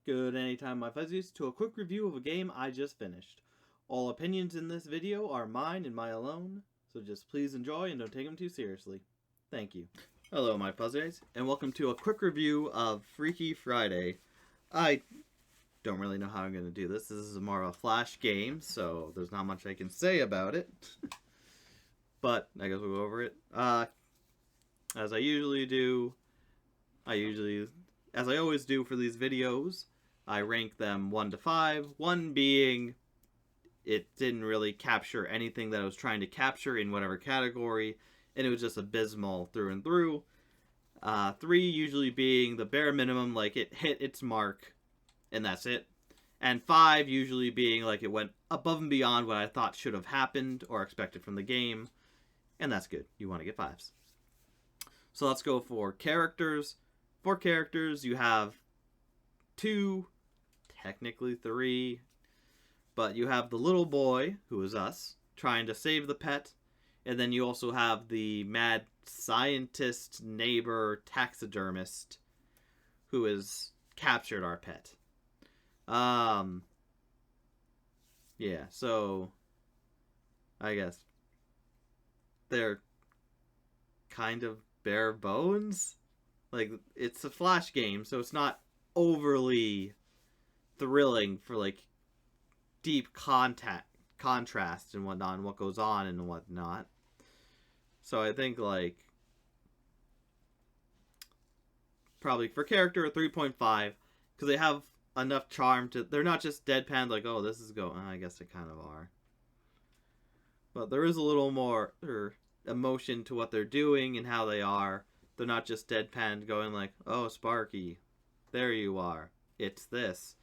Good anytime, my fuzzies, to a quick review of a game I just finished. All opinions in this video are mine and my alone, so just please enjoy and don't take them too seriously. Thank you. Hello, my fuzzies, and welcome to a quick review of Freaky Friday. I don't really know how I'm going to do this. This is more of a flash game, so there's not much I can say about it. But I guess we'll go over it. As I usually do, as I always do for these videos, I rank them 1 to 5. 1 being it didn't really capture anything that I was trying to capture in whatever category, and it was just abysmal through and through. 3 usually being the bare minimum, like it hit its mark, and that's it. And 5 usually being like it went above and beyond what I thought should have happened or expected from the game, and that's good. You want to get 5s. So let's go for characters. For characters, you have 2, technically 3, but you have the little boy, who is us, trying to save the pet, and then you also have the mad scientist, neighbor, taxidermist, who has captured our pet. Yeah, so I guess they're kind of bare bones. Like, it's a flash game, so it's not overly thrilling for, like, deep contrast and whatnot, and what goes on and whatnot. So I think, like, probably for character, a 3.5, because they have enough charm to... They're not just deadpan, like, oh, this is going... I guess they kind of are. But there is a little more emotion to what they're doing and how they are. They're not just deadpan going like, oh, Sparky, there you are. It's this.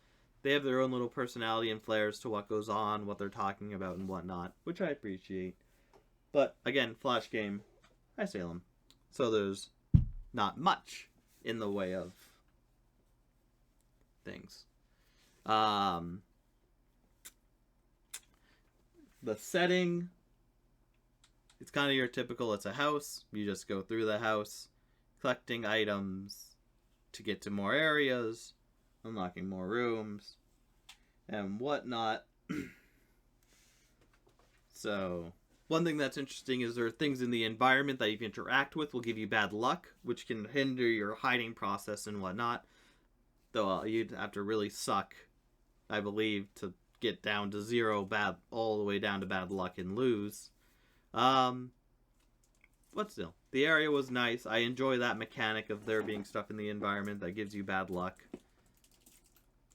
They have their own little personality and flares to what goes on, what they're talking about and whatnot, which I appreciate. But, again, flash game, I Salem. So there's not much in the way of things. The setting, it's kind of your typical, it's a house. You just go through the house, collecting items to get to more areas, unlocking more rooms, and whatnot. So, one thing that's interesting is there are things in the environment that you interact with will give you bad luck, which can hinder your hiding process and whatnot. Though you'd have to really suck, I believe, to get down to 0 bad, all the way down to bad luck and lose. But still, the area was nice. I enjoy that mechanic of there being stuff in the environment that gives you bad luck.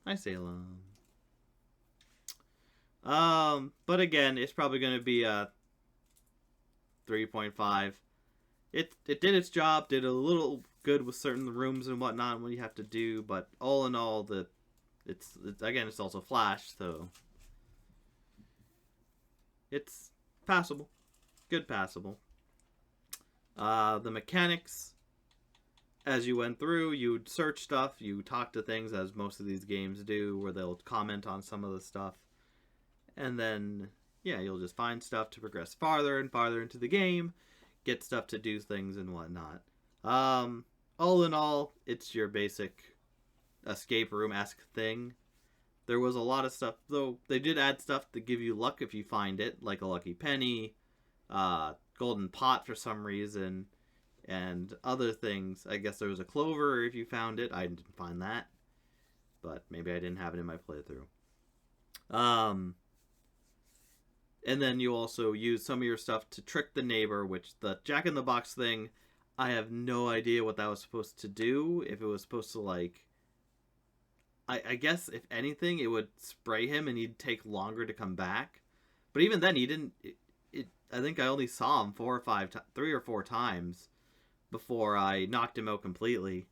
Hi, Salem. But again, it's probably going to be a 3.5. It did its job, did a little good with certain rooms and whatnot, what you have to do, but all in all, it's again, it's also Flash, so it's passable. Good passable. The mechanics, as you went through, you'd search stuff, you talk to things, as most of these games do, where they'll comment on some of the stuff. And then, yeah, you'll just find stuff to progress farther and farther into the game, get stuff to do things and whatnot. All in all, it's your basic escape room-esque thing. There was a lot of stuff, though they did add stuff to give you luck if you find it, like a lucky penny, golden pot for some reason, and other things. I guess there was a clover if you found it. I didn't find that, but maybe I didn't have it in my playthrough. And then you also use some of your stuff to trick the neighbor, which the Jack-in-the-Box thing, I have no idea what that was supposed to do. If it was supposed to, like... I guess, if anything, it would spray him and he'd take longer to come back. But even then, he didn't... I think I only saw him 3 or 4 times before I knocked him out completely.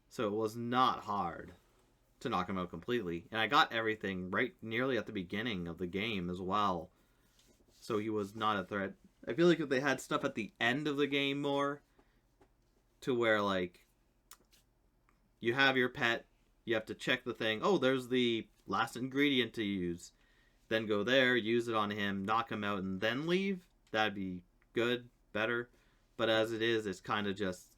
So it was not hard to knock him out completely. And I got everything right nearly at the beginning of the game as well. So he was not a threat. I feel like if they had stuff at the end of the game more, to where, like, you have your pet, you have to check the thing, oh, there's the last ingredient to use. Then go there, use it on him, knock him out, and then leave. That'd be good, better. But as it is, it's kind of just...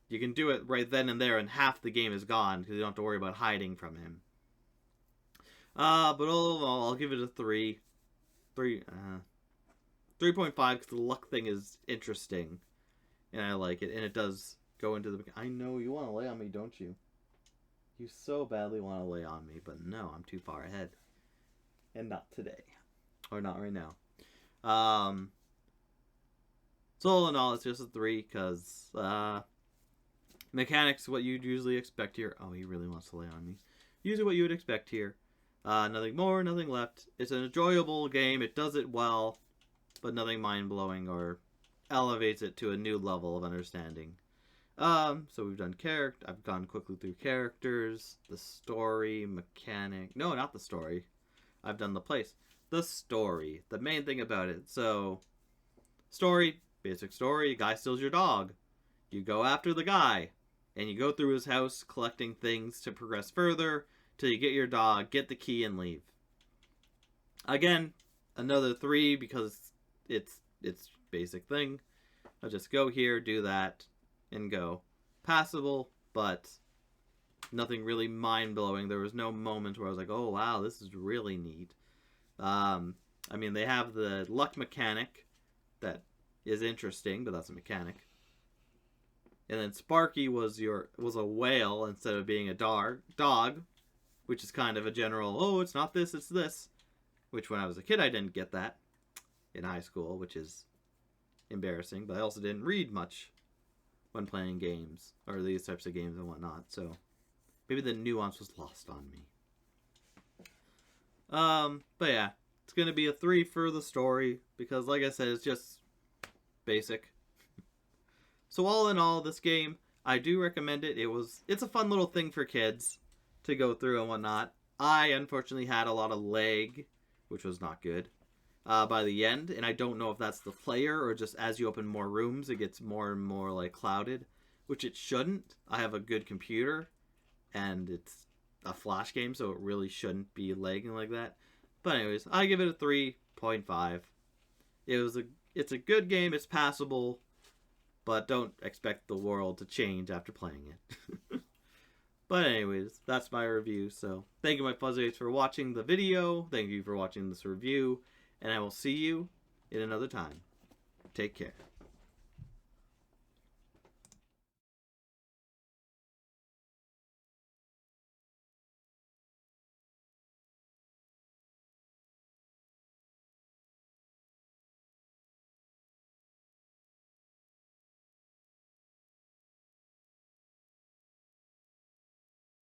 You can do it right then and there, and half the game is gone, because you don't have to worry about hiding from him. But all in all, I'll give it a 3. 3.5 because the luck thing is interesting. And I like it. And it does go into the... I know you want to lay on me, don't you? You so badly want to lay on me, but no, I'm too far ahead. And not today. Or not right now. So all in all, it's just a 3 because mechanics, what you'd usually expect here. Oh, he really wants to lay on me. Usually what you would expect here. Nothing more, nothing left. It's an enjoyable game. It does it well, but nothing mind-blowing or elevates it to a new level of understanding. So we've done I've gone quickly through characters, the story, mechanic. No, not the story. I've done the place. The story. The main thing about it. So, story, basic story, guy steals your dog. You go after the guy, and you go through his house collecting things to progress further till you get your dog, get the key, and leave. Again, another 3 because it's basic thing. I'll just go here, do that, and go. Passable, but nothing really mind-blowing. There was no moment where I was like, oh wow, this is really neat. I mean, they have the luck mechanic that is interesting, but that's a mechanic. And then Sparky was a whale instead of being a dog, which is kind of a general, oh, it's not this, it's this. Which when I was a kid, I didn't get that in high school, which is embarrassing. But I also didn't read much when playing games, or these types of games and whatnot. So maybe the nuance was lost on me. But yeah, it's going to be a 3 for the story, because like I said, it's just basic. So all in all, this game, I do recommend it. It's a fun little thing for kids to go through and whatnot. I unfortunately had a lot of lag, which was not good, by the end, and I don't know if that's the player or just as you open more rooms, it gets more and more like clouded, which it shouldn't. I have a good computer, and it's a Flash game, so it really shouldn't be lagging like that. But anyways, I give it a 3.5. It's a good game. It's passable, but don't expect the world to change after playing it. But anyways, that's my review. So thank you, my Fuzzies, for watching the video. Thank you for watching this review, and I will see you in another time. Take care.